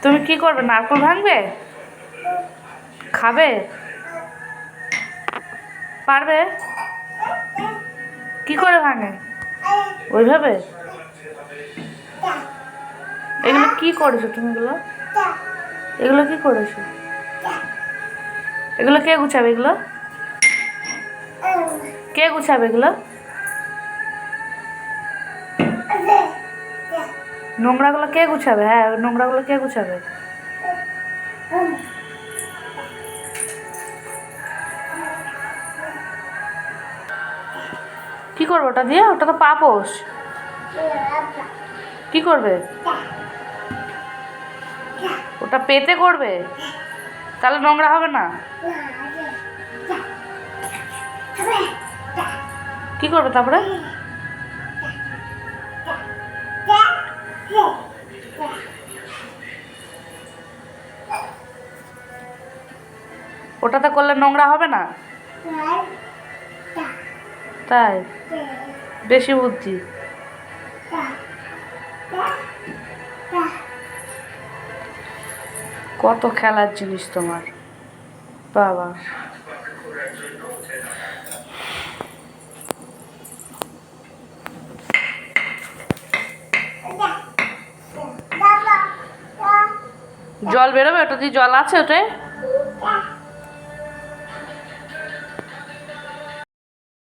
তুমি কি করবে? নারকেল ভাঙবে? খাবে? পারবে? কি করে ভাঙে? ওইভাবে? এগুলো কি করেছো তুমি? এগুলো কি করেছো? এগুলো কে গুছাবে? এগুলো কে গুছাবে? এগুলো নোংরাগুলো কে গুছাবে? হ্যাঁ, নোংরাগুলো কে গুছাবে? কি করবে ওটা দিয়ে? ওটা তো পাপোশ। কি করবে ওটা? পেতে করবে? তাহলে নোংরা হবে না? কি করবে তারপরে? ওটাতে করলে নোংরা হবে না? তাই? বেশি বুদ্ধি। কত খেলার জিনিস তোমার বাবা। জল বেরোবে? ওটা দিয়ে জল আছে ওটায়?